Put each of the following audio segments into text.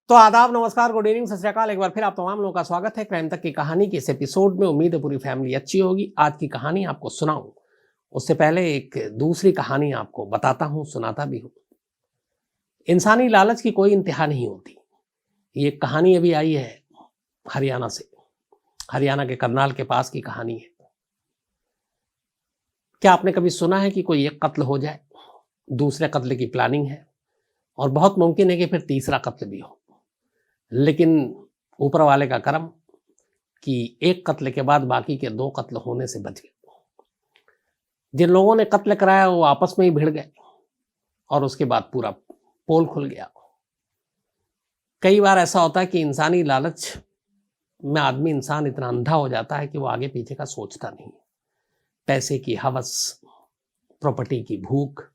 तो आदाब, नमस्कार, गुड इवनिंग, सत श्री अकाल। एक बार फिर आप तमाम लोगों का स्वागत है क्राइम तक की कहानी के इस एपिसोड में। उम्मीद है पूरी फैमिली अच्छी होगी। आज की कहानी आपको सुनाऊं उससे पहले एक दूसरी कहानी आपको बताता हूं, सुनाता भी हूं। इंसानी लालच की कोई इंतहा नहीं होती। ये कहानी अभी आई है हरियाणा से। हरियाणा के करनाल के पास की कहानी है। क्या आपने कभी सुना है कि कोई एक कत्ल हो जाए, दूसरे कत्ल की प्लानिंग है और बहुत मुमकिन है कि फिर तीसरा कत्ल भी हो, लेकिन ऊपर वाले का करम कि एक कत्ल के बाद बाकी के दो कत्ल होने से बच गए। जिन लोगों ने कत्ल कराया वो आपस में ही भिड़ गए और उसके बाद पूरा पोल खुल गया। कई बार ऐसा होता है कि इंसानी लालच में इंसान इतना अंधा हो जाता है कि वो आगे पीछे का सोचता नहीं। पैसे की हवस, प्रॉपर्टी की भूख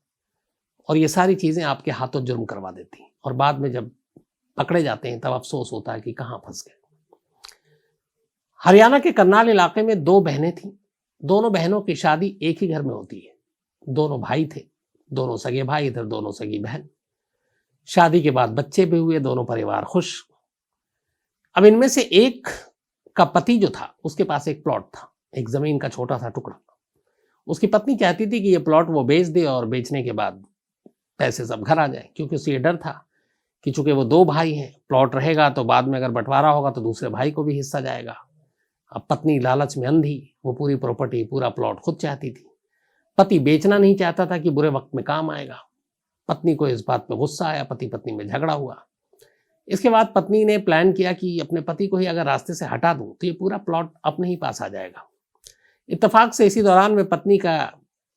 और ये सारी चीजें आपके हाथों जुर्म करवा देती और बाद में जब पकड़े जाते हैं तब अफसोस होता है कि कहां फंस गए। हरियाणा के करनाल इलाके में दो बहनें थीं। दोनों बहनों की शादी एक ही घर में होती है। दोनों भाई थे, दोनों सगे भाई, इधर दोनों सगी बहन। शादी के बाद बच्चे भी हुए, दोनों परिवार खुश। अब इनमें से एक का पति जो था उसके पास एक प्लॉट था, एक जमीन का छोटा सा टुकड़ा। उसकी पत्नी चाहती थी कि ये प्लॉट वो बेच दे और बेचने के बाद पैसे सब घर आ जाए, क्योंकि उसे ये डर था कि चूंकि वो दो भाई हैं, प्लॉट रहेगा तो बाद में अगर बंटवारा होगा तो दूसरे भाई को भी हिस्सा जाएगा। अब पत्नी लालच में अंधी, वो पूरी प्रॉपर्टी, पूरा प्लॉट खुद चाहती थी। पति बेचना नहीं चाहता था कि बुरे वक्त में काम आएगा। पत्नी को इस बात पे गुस्सा आया, पति पत्नी में झगड़ा हुआ। इसके बाद पत्नी ने प्लान किया कि अपने पति को ही अगर रास्ते से हटा दूं तो ये पूरा प्लॉट अपने ही पास आ जाएगा। इत्तेफाक से इसी दौरान में पत्नी का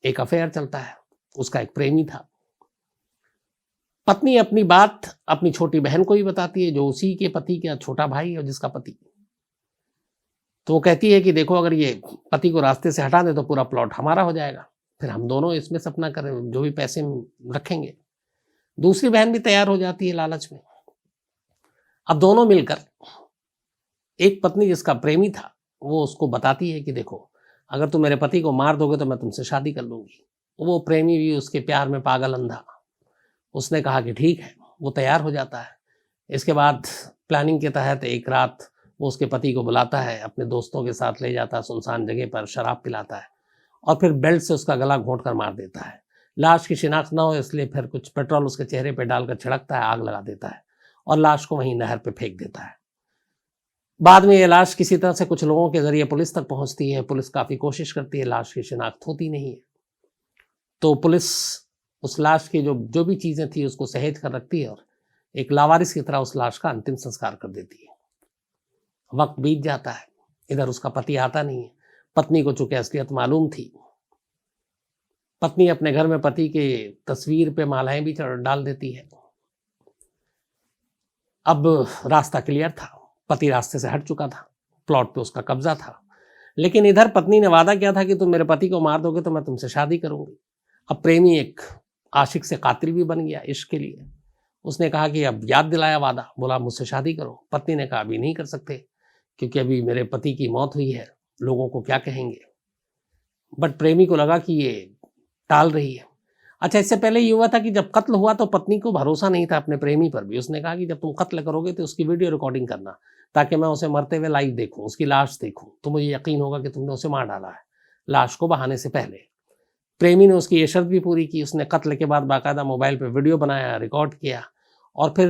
एक अफेयर चलता है। उसका एक प्रेमी था। पत्नी अपनी बात अपनी छोटी बहन को ही बताती है, जो उसी के पति का छोटा भाई है, जिसका पति। तो वो कहती है कि देखो, अगर ये पति को रास्ते से हटा दे तो पूरा प्लॉट हमारा हो जाएगा, फिर हम दोनों इसमें से अपना करें, जो भी पैसे रखेंगे। दूसरी बहन भी तैयार हो जाती है लालच में। अब दोनों मिलकर, एक पत्नी जिसका प्रेमी था वो उसको बताती है कि देखो, अगर तुम मेरे पति को मार दोगे तो मैं तुमसे शादी कर लूंगी। वो प्रेमी भी उसके प्यार में पागल अंधा। उसने कहा कि ठीक है, वो तैयार हो जाता है। इसके बाद प्लानिंग के तहत एक रात वो उसके पति को बुलाता है, अपने दोस्तों के साथ ले जाता है सुनसान जगह पर, शराब पिलाता है और फिर बेल्ट से उसका गला घोंट कर मार देता है। लाश की शिनाख्त न हो इसलिए फिर कुछ पेट्रोल उसके चेहरे पर डालकर छिड़कता है, आग लगा देता है और लाश को वहीं नहर पर फेंक देता है। बाद में ये लाश किसी तरह से कुछ लोगों के जरिए पुलिस तक पहुंचती है। पुलिस काफी कोशिश करती है, लाश की शिनाख्त होती नहीं है। तो पुलिस उस लाश की जो भी चीजें थी उसको सहेज कर रखती है और एक लावारिस की तरह उस लाश का अंतिम संस्कार कर देती है। वक्त बीत जाता है, इधर उसका पति आता नहीं है। पत्नी को चूंकि असलियत मालूम थी, पत्नी अपने घर में पति के तस्वीर पे मालाएं भी डाल देती है। अब रास्ता क्लियर था, पति रास्ते से हट चुका था, प्लॉट पे उसका कब्जा था। लेकिन इधर पत्नी ने वादा किया था कि तुम मेरे पति को मार दोगे तो मैं तुमसे शादी करूंगी। अब प्रेमी एक आशिक से कातिल भी बन गया इश्क के लिए। उसने कहा कि अब याद दिलाया वादा, बोला मुझसे शादी करो। पत्नी ने कहा अभी नहीं कर सकते, क्योंकि अभी मेरे पति की मौत हुई है, लोगों को क्या कहेंगे। बट प्रेमी को लगा कि ये टाल रही है। अच्छा, इससे पहले ये हुआ था कि जब कत्ल हुआ तो पत्नी को भरोसा नहीं था अपने प्रेमी पर भी। उसने कहा कि जब तुम कत्ल करोगे तो उसकी वीडियो रिकॉर्डिंग करना, ताकि मैं उसे मरते हुए लाइव देखूं, उसकी लाश देखूं, तो मुझे यकीन होगा कि तुमने उसे मार डाला है, लाश को बहाने से पहले। प्रेमी ने उसकी ये शर्त भी पूरी की। उसने कत्ल के बाद बाकायदा मोबाइल पे वीडियो बनाया, रिकॉर्ड किया और फिर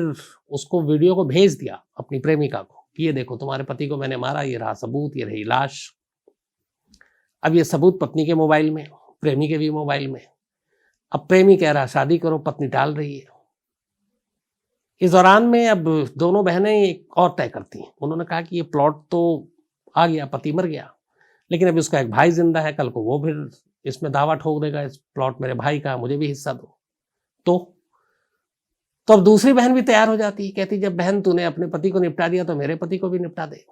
उसको वीडियो को भेज दिया अपनी प्रेमिका को कि ये देखो, तुम्हारे पति को मैंने मारा, ये रहा सबूत, ये रही लाश। अब ये सबूत पत्नी के मोबाइल में, प्रेमी के भी मोबाइल में। अब प्रेमी कह रहा शादी करो, पत्नी टाल रही है। इस दौरान में अब दोनों बहनें एक और तय करती हैं। उन्होंने कहा कि ये प्लॉट तो आ गया, पति मर गया, लेकिन अभी उसका एक भाई जिंदा है, कल को वो फिर इसमें दावा ठोक देगा, इस प्लॉट मेरे भाई का, मुझे भी हिस्सा दो। तो अब दूसरी बहन भी तैयार हो जाती है, कहती जब बहन तूने अपने पति को निपटा दिया तो मेरे पति को भी निपटा दे,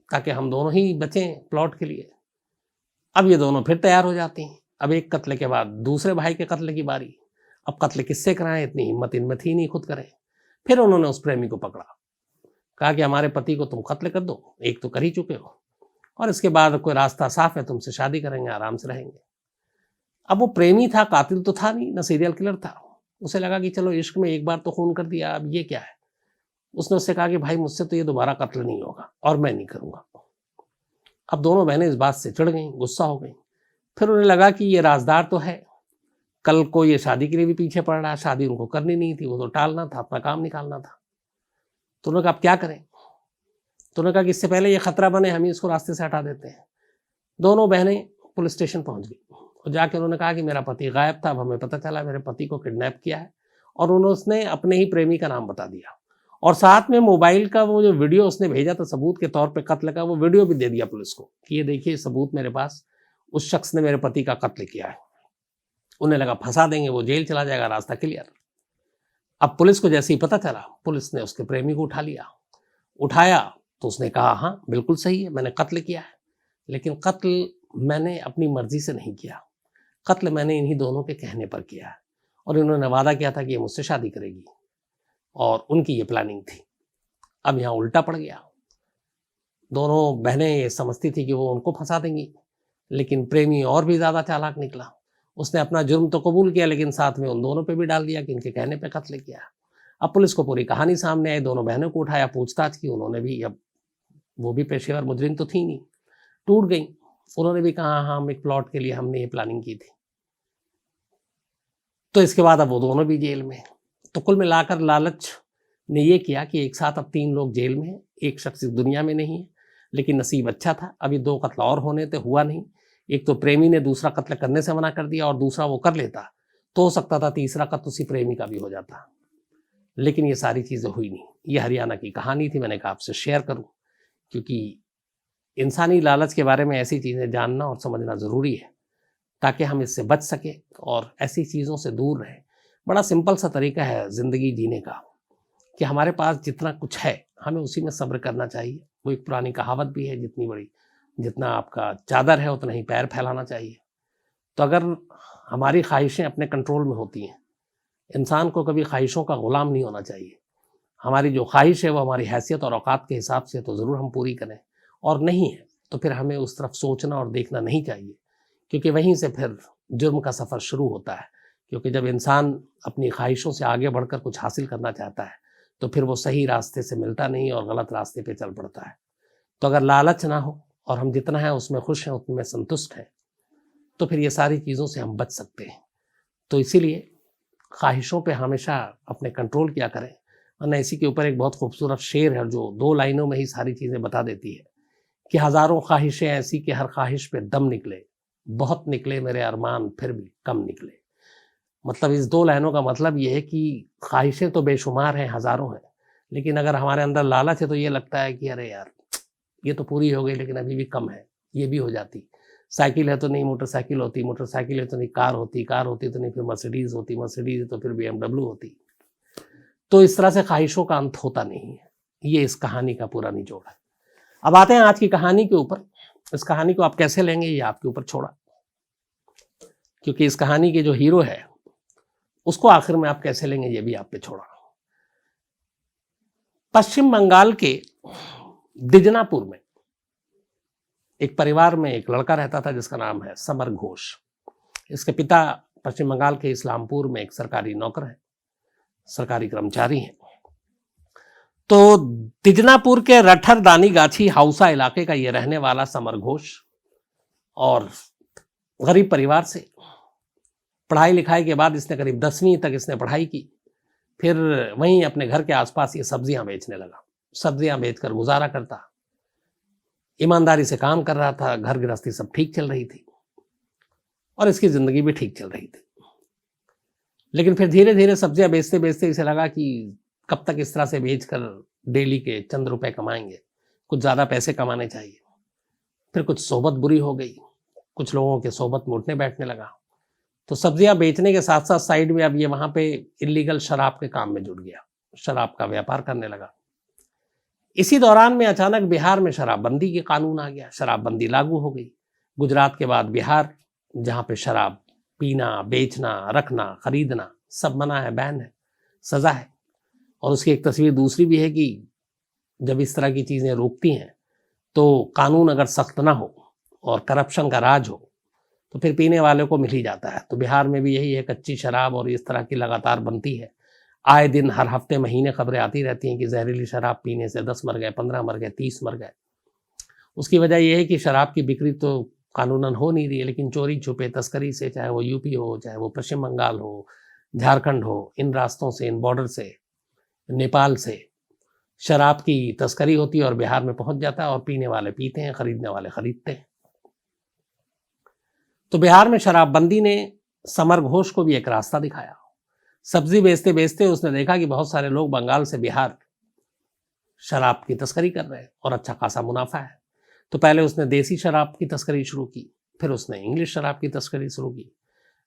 ताकि हम दोनों ही बचें प्लॉट के लिए। अब ये दोनों फिर तैयार हो जाती हैं। अब एक कत्ल के बाद दूसरे भाई के कत्ल की बारी। अब कत्ल किससे कराएं, इतनी हिम्मत इनमें थी नहीं खुद करें। फिर उन्होंने उस प्रेमी को पकड़ा, कहा कि हमारे पति को तुम कत्ल कर दो, एक तो कर ही चुके हो, और इसके बाद कोई रास्ता साफ है, तुमसे शादी करेंगे, आराम से रहेंगे। अब वो प्रेमी था, कातिल तो था नहीं, ना सीरियल किलर था। उसे लगा कि चलो इश्क में एक बार तो खून कर दिया, अब ये क्या है। उसने उससे कहा कि भाई मुझसे तो ये दोबारा कत्ल नहीं होगा और मैं नहीं करूँगा। अब दोनों बहनें इस बात से चिढ़ गईं, गुस्सा हो गईं। फिर उन्हें लगा कि ये राजदार तो है, कल को ये शादी के लिए भी पीछे पड़ रहा है, शादी उनको करनी नहीं थी, वो तो टालना था, अपना काम निकालना था। तो उन्होंने कहा अब क्या करें? तो उन्होंने कहा कि इससे पहले ये खतरा बने हम ही इसको रास्ते से हटा देते हैं। दोनों बहनें पुलिस स्टेशन पहुंच गई और जाके उन्होंने कहा कि मेरा पति गायब था, अब हमें पता चला मेरे पति को किडनैप किया है, और उन्होंने अपने ही प्रेमी का नाम बता दिया और साथ में मोबाइल का वो जो वीडियो उसने भेजा था सबूत के तौर पे कत्ल का, वो वीडियो भी दे दिया पुलिस को कि ये देखिए सबूत मेरे पास, उस शख्स ने मेरे पति का कत्ल किया है। उन्हें लगा फंसा देंगे, वो जेल चला जाएगा, रास्ता क्लियर। अब पुलिस को जैसे ही पता चला, पुलिस ने उसके प्रेमी को उठा लिया। उठाया तो उसने कहा हाँ बिल्कुल सही है, मैंने कत्ल किया है, लेकिन कत्ल मैंने अपनी मर्जी से नहीं किया, कत्ल मैंने इन्हीं दोनों के कहने पर किया है, और इन्होंने वादा किया था कि ये मुझसे शादी करेगी और उनकी ये प्लानिंग थी। अब यहाँ उल्टा पड़ गया। दोनों बहनें ये समझती थी कि वो उनको फंसा देंगी, लेकिन प्रेमी और भी ज़्यादा चालाक निकला। उसने अपना जुर्म तो कबूल किया, लेकिन साथ में उन दोनों पे भी डाल दिया कि इनके कहने पे कत्ल किया। अब पुलिस को पूरी कहानी सामने आई, दोनों बहनों को उठाया, पूछताछ की उन्होंने भी, अब वो भी पेशेवर मुजरिम तो थी नहीं, टूट गई। उन्होंने भी कहा हाँ हम एक प्लॉट के लिए हमने ये प्लानिंग की थी। तो इसके बाद अब वो दोनों भी जेल में। तो कुल मिलाकर लालच ने ये किया कि एक साथ अब 3 लोग जेल में हैं, एक शख्स इस दुनिया में नहीं है, लेकिन नसीब अच्छा था अभी 2 कत्ल और होने थे, हुआ नहीं। एक तो प्रेमी ने दूसरा कत्ल करने से मना कर दिया, और दूसरा वो कर लेता तो हो सकता था तीसरा कत्ल उसी प्रेमी का भी हो जाता, लेकिन ये सारी चीज़ें हुई नहीं। ये हरियाणा की कहानी थी, मैंने कहा आपसे शेयर करूं, क्योंकि इंसानी लालच के बारे में ऐसी चीज़ें जानना और समझना ज़रूरी है ताकि हम इससे बच सके और ऐसी चीज़ों से दूर रहें। बड़ा सिंपल सा तरीका है ज़िंदगी जीने का कि हमारे पास जितना कुछ है हमें उसी में सब्र करना चाहिए। वो एक पुरानी कहावत भी है, जितना आपका चादर है उतना ही पैर फैलाना चाहिए। तो अगर हमारी ख्वाहिशें अपने कंट्रोल में होती हैं, इंसान को कभी ख्वाहिशों का गुलाम नहीं होना चाहिए। हमारी जो ख्वाहिश है वो हमारी हैसियत और औकात के हिसाब से तो ज़रूर हम पूरी करें, और नहीं है तो फिर हमें उस तरफ सोचना और देखना नहीं चाहिए, क्योंकि वहीं से फिर जुर्म का सफ़र शुरू होता है। क्योंकि जब इंसान अपनी ख्वाहिशों से आगे बढ़कर कुछ हासिल करना चाहता है तो फिर वो सही रास्ते से मिलता नहीं और गलत रास्ते पे चल पड़ता है। तो अगर लालच ना हो और हम जितना है उसमें खुश हैं, उतने में संतुष्ट हैं, तो फिर ये सारी चीज़ों से हम बच सकते हैं। तो इसीलिए ख्वाहिशों पे हमेशा अपने कंट्रोल किया करें। वरना इसी के ऊपर एक बहुत खूबसूरत शेर है जो 2 लाइनों में ही सारी चीज़ें बता देती है कि हज़ारों ख्वाहिशें ऐसी कि हर ख्वाहिश पे दम निकले, बहुत निकले मेरे अरमान फिर भी कम निकले। मतलब इस 2 लाइनों का मतलब ये है कि ख्वाहिशें तो बेशुमार हैं, हज़ारों हैं, लेकिन अगर हमारे अंदर लालच है तो ये लगता है कि अरे यार ये तो पूरी हो गई लेकिन अभी भी कम है, ये भी हो जाती। साइकिल है तो नहीं मोटरसाइकिल होती, मोटरसाइकिल है तो नहीं कार होती, कार होती तो नहीं फिर मर्सिडीज़ होती, मर्सिडीज़ है तो फिर BMW होती। तो इस तरह से ख्वाहिशों का अंत होता नहीं है। ये इस कहानी का पूरा निचोड़ है। अब आते हैं आज की कहानी के ऊपर। इस कहानी को आप कैसे लेंगे ये आपके ऊपर छोड़ा, क्योंकि इस कहानी के जो हीरो है उसको आखिर में आप कैसे लेंगे ये भी आप पे छोड़ा। पश्चिम बंगाल के दिजनापुर में एक परिवार में एक लड़का रहता था जिसका नाम है समर घोष। इसके पिता पश्चिम बंगाल के इस्लामपुर में एक सरकारी नौकर है, सरकारी कर्मचारी हैं। तो दिजनापुर के रठर दानी गाछी हाउसा इलाके का ये रहने वाला समर घोष, और गरीब परिवार से, पढ़ाई लिखाई के बाद इसने करीब 10वीं तक इसने पढ़ाई की। फिर वहीं अपने घर के आसपास ये सब्जियां बेचने लगा। सब्जियां बेचकर गुजारा करता, ईमानदारी से काम कर रहा था, घर गृहस्थी सब ठीक चल रही थी और इसकी जिंदगी भी ठीक चल रही थी। लेकिन फिर धीरे धीरे सब्जियां बेचते बेचते इसे लगा कि कब तक इस तरह से बेचकर डेली के चंद रुपए कमाएंगे, कुछ ज़्यादा पैसे कमाने चाहिए। फिर कुछ सोबत बुरी हो गई, कुछ लोगों के सोबत में उठने बैठने लगा। तो सब्जियां बेचने के साथ साथ साइड में अब ये वहां पे इलीगल शराब के काम में जुट गया, शराब का व्यापार करने लगा। इसी दौरान में अचानक बिहार में शराबबंदी के कानून आ गया, शराबबंदी लागू हो गई। गुजरात के बाद बिहार, जहाँ पे शराब पीना, बेचना, रखना, खरीदना सब मना है, बैन है, सज़ा है। और उसकी एक तस्वीर दूसरी भी है कि जब इस तरह की चीज़ें रोकती हैं तो कानून अगर सख्त ना हो और करप्शन का राज हो तो फिर पीने वाले को मिल ही जाता है। तो बिहार में भी यही है, कच्ची शराब और इस तरह की लगातार बनती है। आए दिन हर हफ्ते महीने खबरें आती रहती हैं कि जहरीली शराब पीने से 10 मर गए, 15 मर गए, 30 मर गए। उसकी वजह यह है कि शराब की बिक्री तो कानूनन हो नहीं रही है, लेकिन चोरी छुपे तस्करी से, चाहे वो यूपी हो, चाहे वो पश्चिम बंगाल हो, झारखंड हो, इन रास्तों से, इन बॉर्डर से, नेपाल से शराब की तस्करी होती है और बिहार में पहुंच जाता है और पीने वाले पीते हैं, खरीदने वाले खरीदते हैं। तो बिहार में शराबबंदी ने समर घोष को भी एक रास्ता दिखाया। सब्जी बेचते बेचते उसने देखा कि बहुत सारे लोग बंगाल से बिहार शराब की तस्करी कर रहे हैं और अच्छा खासा मुनाफा है। तो पहले उसने देसी शराब की तस्करी शुरू की, फिर उसने इंग्लिश शराब की तस्करी शुरू की।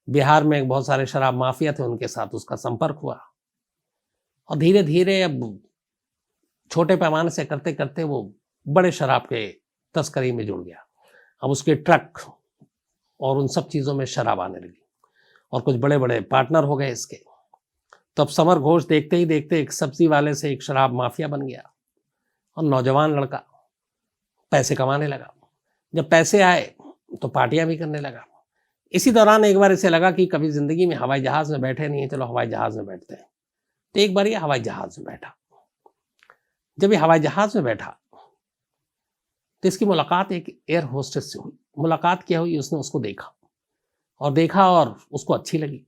बिहार में बहुत सारे शराब माफिया थे, उनके साथ उसका संपर्क हुआ और धीरे धीरे अब छोटे पैमाने से करते करते वो बड़े शराब के तस्करी में जुड़ गया। अब उसके ट्रक और उन सब चीज़ों में शराब आने लगी और कुछ बड़े बड़े पार्टनर हो गए इसके। तो अब समर घोष देखते ही देखते एक सब्जी वाले से एक शराब माफिया बन गया और नौजवान लड़का पैसे कमाने लगा। जब पैसे आए तो पार्टियां भी करने लगा। इसी दौरान एक बार इसे लगा कि कभी जिंदगी में हवाई जहाज में बैठे नहीं है, चलो हवाई जहाज में बैठते हैं। तो एक बार ये हवाई जहाज में बैठा। जब ये हवाई जहाज में बैठा तो इसकी मुलाकात एक एयर होस्टेस से हुई। मुलाकात क्या हुई, उसने उसको देखा और उसको अच्छी लगी।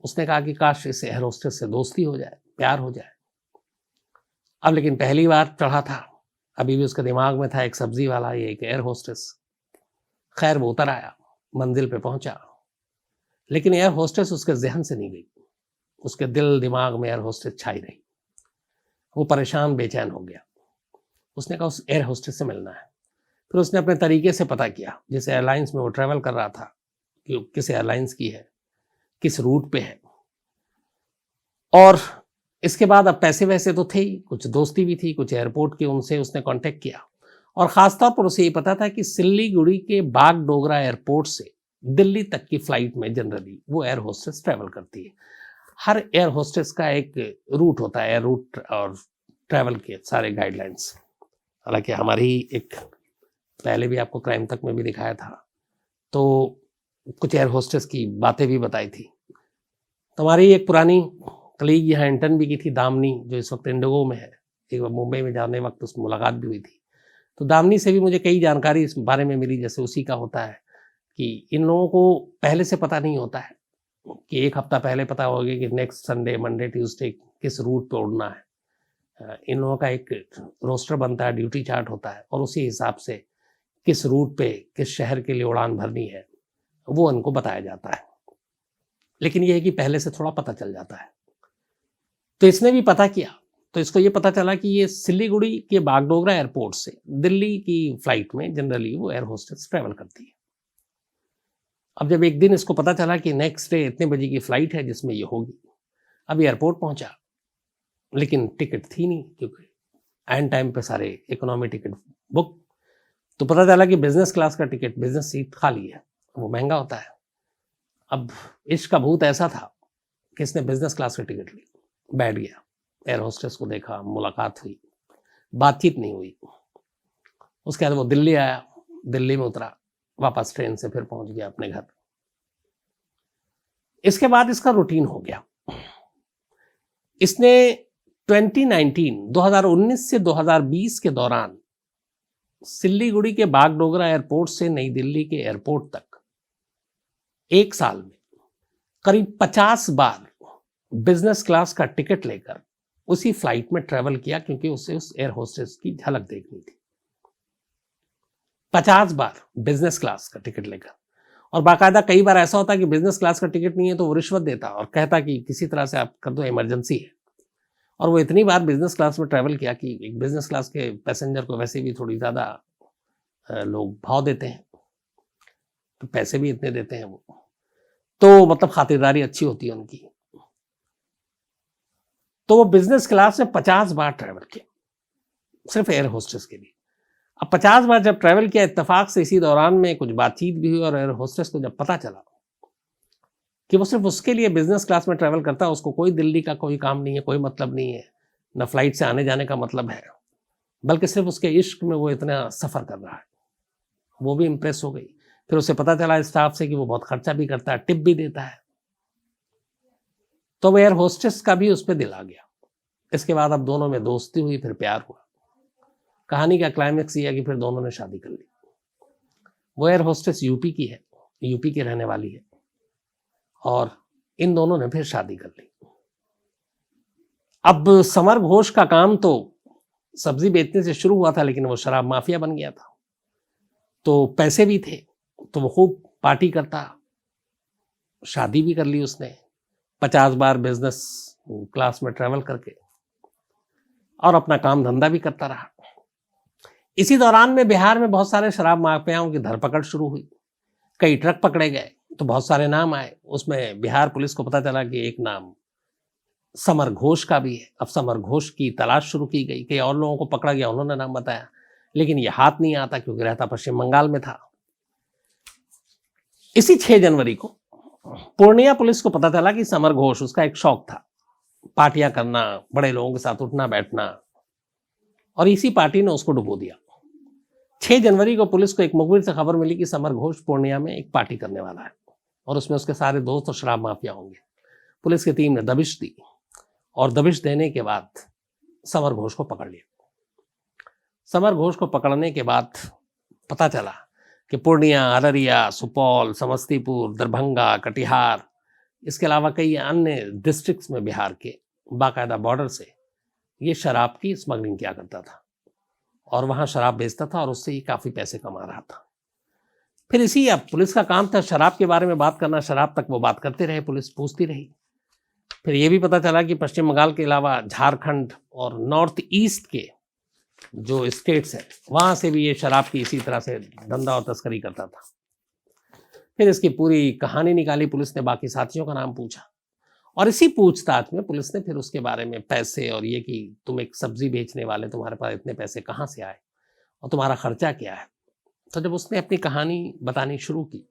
उसने कहा कि काश इस एयर होस्टेस से दोस्ती हो जाए, प्यार हो जाए। अब लेकिन पहली बार चढ़ा था, अभी भी उसके दिमाग में था एक सब्जी वाला, ये एक एयर होस्टेस। खैर वो उतर आया, मंजिल पे पहुंचा, लेकिन एयर होस्टेस उसके जहन से नहीं गई। उसके दिल दिमाग में एयर होस्टेस छाई रही। वो परेशान बेचैन हो गया। उसने कहा उस एयर होस्टेस से मिलना है। फिर उसने अपने तरीके से पता किया, जिस एयरलाइंस में वो ट्रैवल कर रहा था कि किस एयरलाइंस की है, किस रूट पे है। और इसके बाद अब पैसे वैसे तो थे ही, कुछ दोस्ती भी थी, कुछ एयरपोर्ट के, उनसे उसने कांटेक्ट किया। और ख़ासतौर पर उसे ये पता था कि सिल्लीगुड़ी के बागडोगरा एयरपोर्ट से दिल्ली तक की फ़्लाइट में जनरली वो एयर होस्टेस ट्रैवल करती है। हर एयर होस्टेस का एक रूट होता है, एयर रूट और ट्रैवल के सारे गाइडलाइंस। हालांकि हमारी एक पहले भी आपको क्राइम तक में भी दिखाया था, तो कुछ एयर होस्टेस की बातें भी बताई थी। तो हमारी एक पुरानी कलीग यहाँ इंटर्न भी की थी, दामनी, जो इस वक्त इंडिगो में है। एक बार मुंबई में जाने वक्त उसकी मुलाकात भी हुई थी। तो दामनी से भी मुझे कई जानकारी इस बारे में मिली, जैसे उसी का होता है कि इन लोगों को पहले से पता नहीं होता है कि एक हफ्ता पहले पता होगा कि नेक्स्ट संडे, मंडे, ट्यूसडे किस रूट पे उड़ना है। इन लोगों का एक रोस्टर बनता है, ड्यूटी चार्ट होता है, और उसी हिसाब से किस रूट पे किस शहर के लिए उड़ान भरनी है वो उनको बताया जाता है। लेकिन यह है कि पहले से थोड़ा पता चल जाता है। तो इसने भी पता किया, तो इसको ये पता चला कि ये सिल्लीगुड़ी के बागडोगरा एयरपोर्ट से दिल्ली की फ्लाइट में जनरली वो एयर होस्टेस ट्रैवल करती है। अब जब एक दिन इसको पता चला कि नेक्स्ट डे इतने बजे की फ्लाइट है जिसमें ये होगी, अब एयरपोर्ट पहुंचा, लेकिन टिकट थी नहीं, क्योंकि एंड टाइम पे सारे इकोनॉमी टिकट बुक। तो पता चला कि बिजनेस क्लास का टिकट, बिजनेस सीट खाली है, वो महंगा होता है। अब इश्क का भूत ऐसा था कि इसने बिजनेस क्लास का टिकट ली, बैठ गया, एयर होस्टेस को देखा, मुलाकात हुई, बातचीत नहीं हुई। उसके बाद वो दिल्ली आया, दिल्ली में उतरा, वापस ट्रेन से फिर पहुंच गया अपने घर। इसके बाद इसका रूटीन हो गया। इसने 2019 से 2020 के दौरान सिल्लीगुड़ी के बागडोगरा एयरपोर्ट से नई दिल्ली के एयरपोर्ट तक एक साल में करीब 50 बार बिजनेस क्लास का टिकट लेकर उसी फ्लाइट में ट्रेवल किया, क्योंकि उसे उस एयर होस्टेस की झलक देखनी थी। 50 बार बिजनेस क्लास का टिकट लेकर। और बाकायदा कई बार ऐसा होता कि बिजनेस क्लास का टिकट नहीं है तो वो रिश्वत देता और कहता कि किसी तरह से आप कर दो, इमरजेंसी है। और वो इतनी बार बिजनेस क्लास में ट्रैवल किया कि एक बिजनेस क्लास के पैसेंजर को वैसे भी थोड़ी ज़्यादा लोग भाव देते हैं, तो पैसे भी इतने देते हैं वो, तो मतलब खातिरदारी अच्छी होती है उनकी। तो वो बिजनेस क्लास में 50 बार ट्रैवल किया, सिर्फ एयर होस्टेस के लिए। अब 50 बार जब ट्रैवल किया, इत्तेफाक से इसी दौरान में कुछ बातचीत भी हुई, और एयर होस्टेस को जब पता चला कि वो सिर्फ उसके लिए बिजनेस क्लास में ट्रैवल करता है, उसको कोई दिल्ली का कोई काम नहीं है, कोई मतलब नहीं है, न फ्लाइट से आने जाने का मतलब है, बल्कि सिर्फ उसके इश्क में वो इतना सफ़र कर रहा है, वो भी इम्प्रेस हो गई। फिर उसे पता चला स्टाफ से कि वो बहुत खर्चा भी करता है, टिप भी देता है। तो वो एयर होस्टेस का भी उस पर दिल आ गया। इसके बाद अब दोनों में दोस्ती हुई, फिर प्यार हुआ। कहानी का क्लाइमेक्स ये है कि फिर दोनों ने शादी कर ली। वो एयर होस्टेस यूपी की है, यूपी की रहने वाली है, और इन दोनों ने फिर शादी कर ली। अब समर घोष का काम तो सब्जी बेचने से शुरू हुआ था, लेकिन वो शराब माफिया बन गया था। तो पैसे भी थे, तो वो खूब पार्टी करता, शादी भी कर ली उसने 50 बार बिजनेस क्लास में ट्रैवल करके, और अपना काम धंधा भी करता रहा। इसी दौरान में बिहार में बहुत सारे शराब माफियाओं की धरपकड़ शुरू हुई, कई ट्रक पकड़े गए, तो बहुत सारे नाम आए। उसमें बिहार पुलिस को पता चला कि एक नाम समर घोष का भी है। अब समर घोष की तलाश शुरू की गई, कई और लोगों को पकड़ा गया, उन्होंने नाम बताया, लेकिन ये हाथ नहीं आता क्योंकि रहता पश्चिम बंगाल में था। इसी 6 जनवरी को पूर्णिया पुलिस को पता चला कि समर घोष, उसका एक शौक था पार्टियां करना, बड़े लोगों के साथ उठना बैठना, और इसी पार्टी ने उसको डुबो दिया। 6 जनवरी को पुलिस को एक मुखबिर से खबर मिली कि समर घोष पूर्णिया में एक पार्टी करने वाला है, और उसमें उसके सारे दोस्त और शराब माफिया होंगे। पुलिस की टीम ने दबिश दी, और दबिश देने के बाद समर घोष को पकड़ लिया। समर घोष को पकड़ने के बाद पता चला कि पूर्णिया, अररिया, सुपौल, समस्तीपुर, दरभंगा, कटिहार, इसके अलावा कई अन्य डिस्ट्रिक्ट्स में बिहार के बाकायदा बॉर्डर से ये शराब की स्मगलिंग किया करता था, और वहां शराब बेचता था, और उससे ही काफी पैसे कमा रहा था। फिर इसी, अब पुलिस का काम था शराब के बारे में बात करना, शराब तक वो बात करते रहे, पुलिस पूछती रही। फिर ये भी पता चला कि पश्चिम बंगाल के अलावा झारखंड और नॉर्थ ईस्ट के जो स्टेट्स हैं, वहां से भी ये शराब की इसी तरह से धंधा और तस्करी करता था। फिर इसकी पूरी कहानी निकाली पुलिस ने, बाकी साथियों का नाम पूछा, और इसी पूछताछ में पुलिस ने फिर उसके बारे में पैसे और ये कि तुम एक सब्जी बेचने वाले, तुम्हारे पास इतने पैसे कहाँ से आए और तुम्हारा खर्चा क्या है। तो जब उसने अपनी कहानी बतानी शुरू की,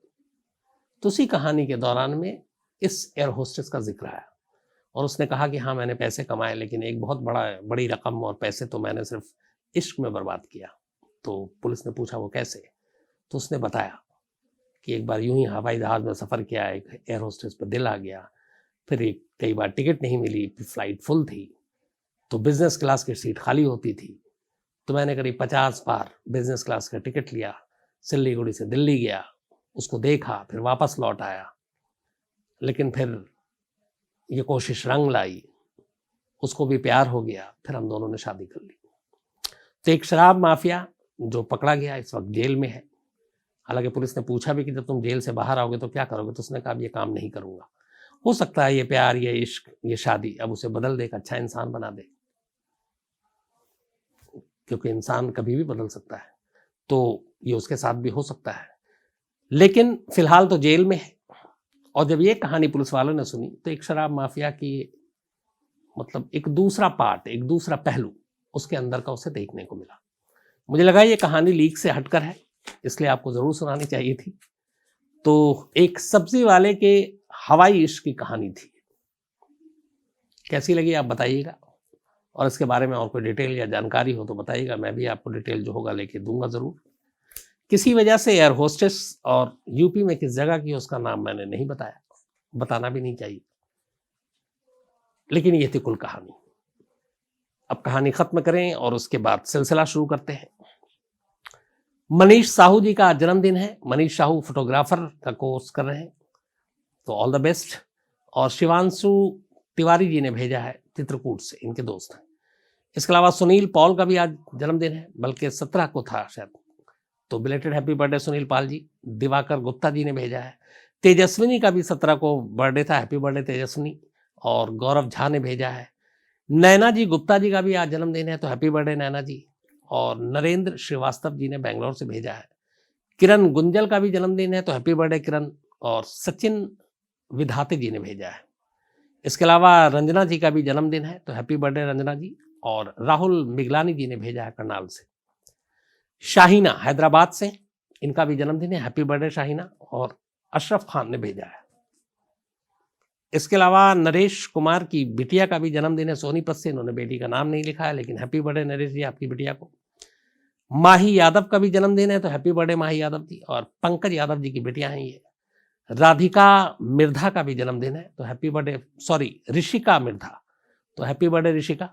तो उसी कहानी के दौरान में इस एयर होस्टेस का जिक्र आया, और उसने कहा कि हाँ, मैंने पैसे कमाए, लेकिन एक बहुत बड़ी रकम और पैसे तो मैंने सिर्फ इश्क में बर्बाद किया। तो पुलिस ने पूछा वो कैसे, तो उसने बताया कि एक बार यूं ही हवाई जहाज में सफ़र किया, एक एयर होस्टेस पर दिल आ गया, फिर कई बार टिकट नहीं मिली, फ्लाइट फुल थी, तो बिजनेस क्लास की सीट खाली होती थी, तो मैंने करीब 50 बार बिजनेस क्लास का टिकट लिया, सिल्लीगुड़ी से दिल्ली गया, उसको देखा, फिर वापस लौट आया, लेकिन फिर ये कोशिश रंग लाई, उसको भी प्यार हो गया, फिर हम दोनों ने शादी कर ली। तो एक शराब माफिया जो पकड़ा गया इस वक्त जेल में है। हालांकि पुलिस ने पूछा भी कि जब तुम जेल से बाहर आओगे तो क्या करोगे, तो उसने कहा ये काम नहीं करूंगा। हो सकता है ये प्यार, ये इश्क, ये शादी अब उसे बदल दे, एक अच्छा इंसान बना दे, क्योंकि इंसान कभी भी बदल सकता है, तो ये उसके साथ भी हो सकता है। लेकिन फिलहाल तो जेल में है। और जब ये कहानी पुलिस वालों ने सुनी, तो एक शराब माफिया की मतलब एक दूसरा पार्ट, एक दूसरा पहलू उसके अंदर का उसे देखने को मिला। मुझे लगा ये कहानी लीक से हटकर है, इसलिए आपको जरूर सुनानी चाहिए थी। तो एक सब्जी वाले के हवाई इश्क की कहानी थी। कैसी लगी आप बताइएगा, और इसके बारे में और कोई डिटेल या जानकारी हो तो बताइएगा, मैं भी आपको डिटेल जो होगा लेके दूंगा जरूर। किसी वजह से एयर होस्टेस और यूपी में किस जगह की उसका नाम मैंने नहीं बताया, बताना भी नहीं चाहिए, लेकिन ये थी कुल कहानी। अब कहानी खत्म करें और उसके बाद सिलसिला शुरू करते हैं। मनीष साहू जी का जन्मदिन है। मनीष साहू फोटोग्राफर का कोर्स कर रहे हैं, तो ऑल द बेस्ट। और शिवांशु तिवारी जी ने भेजा है चित्रकूट से, इनके दोस्त हैं। इसके अलावा सुनील पॉल का भी आज जन्मदिन है, बल्कि 17 को था शायद, तो belated happy birthday Sunil Pal ji. Diwakar Gupta ji ने भेजा है। तेजस्विनी का भी 17 को बर्थडे था, हैप्पी बर्थडे तेजस्विनी। और गौरव झा ने भेजा है। नैना जी गुप्ता जी का भी आज जन्मदिन है, तो हैप्पी बर्थडे नैना जी। और नरेंद्र श्रीवास्तव जी ने बेंगलोर से भेजा है। किरण गुंजल का भी जन्मदिन है, तो हैप्पी बर्थडे किरण। और सचिन विधाते जी ने भेजा है। इसके अलावा रंजना जी का भी जन्मदिन है, तो हैप्पी बर्थडे रंजना जी। और राहुल मिगलानी जी ने भेजा है करनाल से। शाहीना हैदराबाद से, इनका भी जन्मदिन है, हैप्पी बर्थडे शाहीना। और अशरफ खान ने भेजा है। इसके अलावा नरेश कुमार की बिटिया का भी जन्मदिन है, सोनीपत से। इन्होंने बेटी का नाम नहीं लिखा है, लेकिन हैप्पी बर्थडे नरेश जी आपकी बिटिया को। माही यादव का भी जन्मदिन है, तो हैप्पी बर्थडे माही यादव जी। और पंकज यादव जी की बेटियां हैं ये, राधिका मिर्धा का भी जन्मदिन है, तो happy birthday, sorry Rishika Mirdha, तो हैप्पी बर्थडे ऋषिका।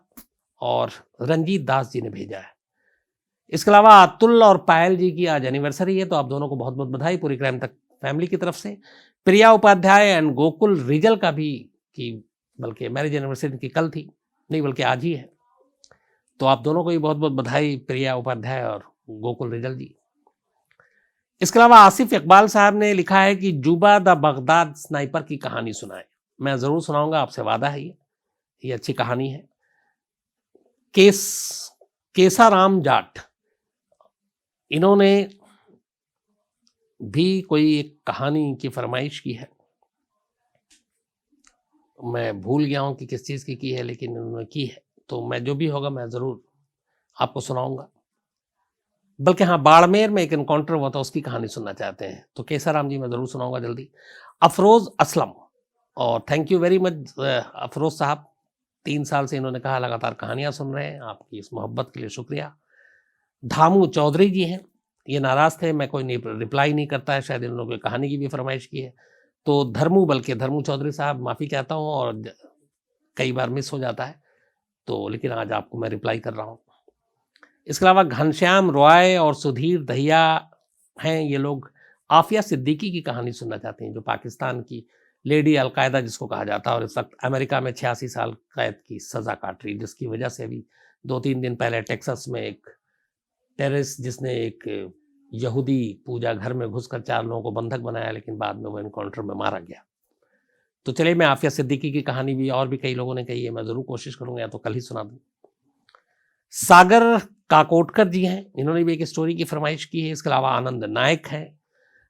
और रंजीत दास जी ने भेजा है। इसके अलावा अतुल और पायल जी की आज एनिवर्सरी है, तो आप दोनों को बहुत बहुत बधाई पूरी क्राइम तक फैमिली की तरफ से। प्रिया उपाध्याय एंड गोकुल रिजल का भी की बल्कि मैरिज एनिवर्सरी की कल थी, नहीं बल्कि आज ही है, तो आप दोनों को भी बहुत बहुत बधाई, प्रिया उपाध्याय और गोकुल रिजल जी। इसके अलावा आसिफ इकबाल साहब ने लिखा है कि जुबा द बगदाद स्नाइपर की कहानी सुनाए। मैं जरूर सुनाऊंगा, आपसे वादा है, ये अच्छी कहानी है। केसाराम जाट, इन्होंने भी कोई एक कहानी की फरमाइश की है, मैं भूल गया हूं कि किस चीज की है, लेकिन उन्होंने की है, तो मैं जो भी होगा मैं जरूर आपको सुनाऊंगा। बल्कि हाँ, बाड़मेर में एक इनकाउंटर हुआ था, उसकी कहानी सुनना चाहते हैं, तो केसाराम जी मैं जरूर सुनाऊंगा जल्दी। अफरोज असलम, और thank you very much Afroz साहब, 3 साल से इन्होंने कहा लगातार कहानियां सुन रहे हैं, आपकी इस मोहब्बत के लिए शुक्रिया। धामू चौधरी जी हैं, ये नाराज थे मैं कोई रिप्लाई नहीं करता है, शायद इन लोगों की कहानी की भी फरमाइश की है, तो धर्मू चौधरी साहब माफ़ी चाहता हूँ, और कई बार मिस हो जाता है, तो लेकिन आज आपको मैं रिप्लाई कर रहा हूँ। इसके अलावा घनश्याम रॉय और सुधीर दहिया हैं, ये लोग आफिया सिद्दीकी की कहानी सुनना चाहते हैं, जो पाकिस्तान की लेडी अलकायदा जिसको कहा जाता है, और इस वक्त अमेरिका में 86 साल कैद की सज़ा काट रही, जिसकी वजह से अभी 2-3 दिन पहले टेक्सास में एक टेररिस्ट जिसने एक यहूदी पूजा घर में घुसकर 4 लोगों को बंधक बनाया, लेकिन बाद में वो एनकाउंटर में मारा गया। तो चलिए, मैं आफिया सिद्दीकी की कहानी भी और भी कई लोगों ने कही है, मैं ज़रूर कोशिश करूँगा, या तो कल ही सुना दूँ। सागर काकोटकर जी हैं, इन्होंने भी एक स्टोरी की फरमाइश की है। इसके अलावा आनंद नायक हैं,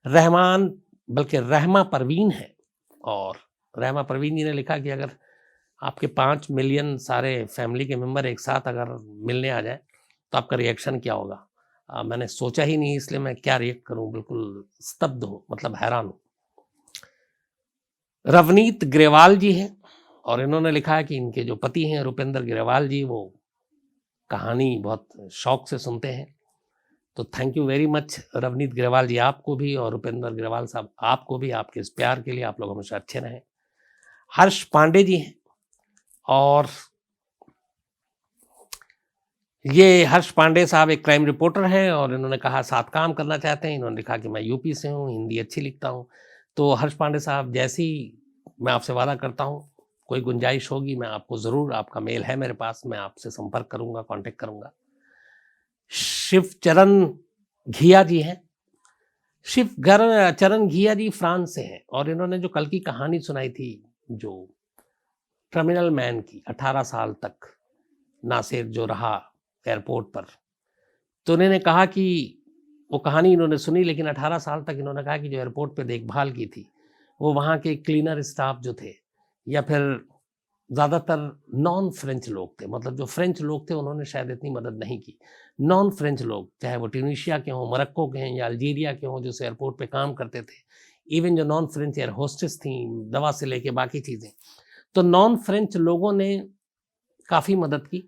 रहमान बल्कि रहमा परवीन है, और रहमा परवीन जी ने लिखा कि अगर आपके 5 मिलियन सारे फैमिली के मेंबर एक साथ अगर मिलने आ जाए तो आपका रिएक्शन क्या होगा। मैंने सोचा ही नहीं, इसलिए मैं क्या रिएक्ट करूं, बिल्कुल स्तब्ध हूं, मतलब हैरान हूं। रवनीत ग्रेवाल जी हैं, और इन्होंने लिखा है कि इनके जो पति हैं रुपेंद्र ग्रेवाल जी, वो कहानी बहुत शौक से सुनते हैं, तो thank you very much Ravneet Grewal ji, आपको भी, और रुपेंद्र ग्रेवाल साहब आपको भी, आपके इस प्यार के लिए। आप लोग हमेशा अच्छे रहें। हर्ष पांडे जी हैं, और ये हर्ष पांडे साहब एक क्राइम रिपोर्टर हैं, और इन्होंने कहा साथ काम करना चाहते हैं। इन्होंने लिखा कि मैं यूपी से हूँ, हिंदी अच्छी लिखता हूँ, तो हर्ष पांडे साहब, जैसी मैं आपसे वादा करता हूँ, कोई गुंजाइश होगी मैं आपको ज़रूर, आपका मेल है मेरे पास, मैं आपसे संपर्क करूँगा, कांटेक्ट करूँगा। शिवचरण घिया जी हैं, शिवचरण घिया जी फ्रांस से हैं, और इन्होंने जो कल की कहानी सुनाई थी, जो टर्मिनल मैन की, 18 साल तक नासिर जो रहा एयरपोर्ट पर, तो उन्होंने कहा कि वो कहानी इन्होंने सुनी, लेकिन 18 साल तक इन्होंने कहा कि जो एयरपोर्ट पे देखभाल की थी, वो वहाँ के क्लीनर स्टाफ जो थे, या फिर ज़्यादातर नॉन फ्रेंच लोग थे, मतलब जो फ्रेंच लोग थे उन्होंने शायद इतनी मदद नहीं की। नॉन फ्रेंच लोग, चाहे वो ट्यूनीशिया के हों, मोरक्को के हैं, या अल्जीरिया के हों, जो उस एयरपोर्ट पे काम करते थे, इवन जो नॉन फ्रेंच एयर होस्टेस थी, दवा से लेके बाकी चीज़ें, तो नॉन फ्रेंच लोगों ने काफ़ी मदद की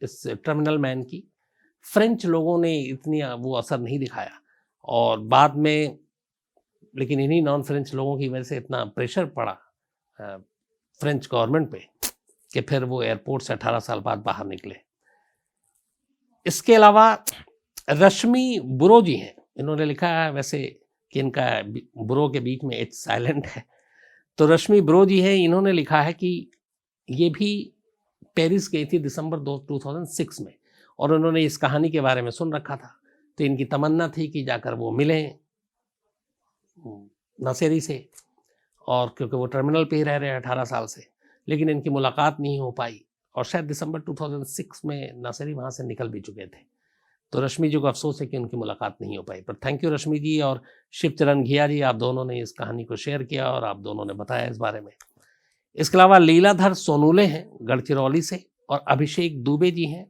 इस टर्मिनल मैन की। फ्रेंच लोगों ने इतनी वो असर नहीं दिखाया, और बाद में लेकिन इन्हीं नॉन फ्रेंच लोगों की वजह से इतना प्रेशर पड़ा फ्रेंच गवर्नमेंट पे कि फिर वो एयरपोर्ट से 18 साल बाद बाहर निकले। इसके अलावा रश्मि बुरो जी हैं, इन्होंने लिखा है वैसे कि इनका बुरो के बीच में एच साइलेंट है, तो रश्मि बुरो जी हैं, इन्होंने लिखा है कि ये भी पेरिस गई थी दिसंबर 2006 में, और उन्होंने इस कहानी के बारे में सुन रखा था, तो इनकी तमन्ना थी कि जाकर वो मिलें नसेरी से, और क्योंकि वो टर्मिनल पे ही रह रहे हैं 18 साल से, लेकिन इनकी मुलाकात नहीं हो पाई, और शायद दिसंबर 2006 में नसेरी वहाँ से निकल भी चुके थे, तो रश्मि जी को अफसोस है कि उनकी मुलाकात नहीं हो पाई। पर थैंक यू रश्मि जी और शिवचरण घिया जी, आप दोनों ने इस कहानी को शेयर किया और आप दोनों ने बताया इस बारे में। इसके अलावा लीलाधर सोनूले हैं गढ़चिरौली से, और अभिषेक दुबे जी हैं,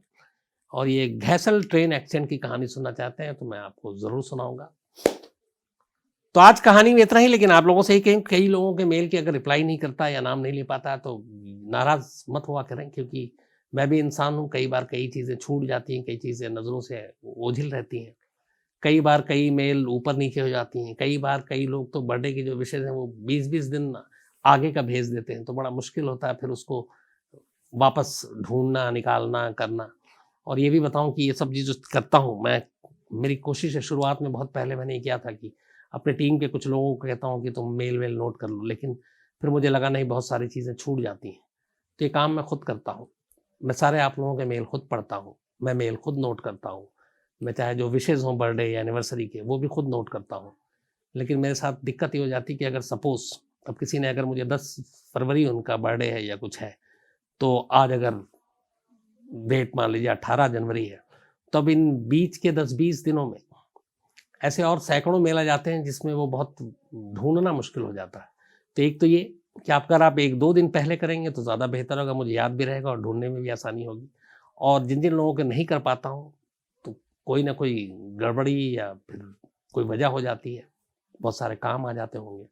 और ये घैसल ट्रेन एक्सीडेंट की कहानी सुनना चाहते हैं, तो मैं आपको ज़रूर सुनाऊंगा। तो आज कहानी में इतना ही, लेकिन आप लोगों से ही कई लोगों के मेल की अगर रिप्लाई नहीं करता या नाम नहीं ले पाता तो नाराज़ मत हुआ करें, क्योंकि मैं भी इंसान हूँ, कई बार कई चीज़ें छूट जाती हैं, कई चीज़ें नज़रों से ओझल रहती हैं, कई बार कई मेल ऊपर नीचे हो जाती हैं, कई बार कई लोग तो बर्थडे के जो विशेष हैं वो 20-20 दिन आगे का भेज देते हैं, तो बड़ा मुश्किल होता है फिर उसको वापस ढूँढना, निकालना, करना। और ये भी बताऊँ कि ये सब चीज़ जो करता हूँ मैं, मेरी कोशिश है, शुरुआत में बहुत पहले मैंने ये किया था कि अपने टीम के कुछ लोगों को कहता हूँ कि तुम मेल-वेल नोट कर लो, लेकिन फिर मुझे लगा नहीं, बहुत सारी चीज़ें छूट जाती हैं। तो ये काम मैं खुद करता हूँ। मैं सारे आप लोगों के मेल खुद पढ़ता हूँ, मैं मेल खुद नोट करता हूँ। मैं चाहे जो विशेज़ हों बर्थडे या एनिवर्सरी के, वो भी खुद नोट करता हूँ। लेकिन मेरे साथ दिक्कत ये हो जाती है कि अगर सपोज़ अब किसी ने अगर मुझे 10 फरवरी उनका बर्थडे है या कुछ है, तो आज अगर डेट मान लीजिए 18 जनवरी है, तो अब इन बीच के 10-20 दिनों में ऐसे और सैकड़ों मेल आ जाते हैं जिसमें वो बहुत ढूँढना मुश्किल हो जाता है। तो एक तो ये कि अगर आप 1-2 दिन पहले करेंगे तो ज़्यादा बेहतर होगा, मुझे याद भी रहेगा और ढूँढने में भी आसानी होगी। और जिन-जिन लोगों के नहीं कर पाता हूँ, तो कोई ना कोई गड़बड़ी या फिर कोई वजह हो जाती है, बहुत सारे काम आ जाते होंगे।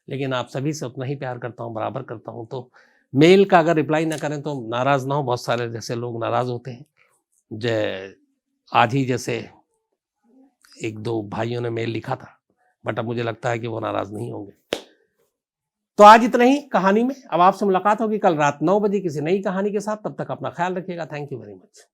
लेकिन आप सभी से उतना ही प्यार करता हूँ, बराबर करता हूँ, तो मेल का अगर रिप्लाई ना करें तो नाराज़ ना हों, बहुत सारे जैसे लोग नाराज़ होते हैं। आज ही जैसे 1-2 भाइयों ने मेल लिखा था, बट अब मुझे लगता है कि वो नाराज़ नहीं होंगे। तो आज इतना ही कहानी में। अब आपसे मुलाकात होगी कल रात 9 बजे किसी नई कहानी के साथ। तब तक अपना ख्याल रखिएगा। Thank you very much.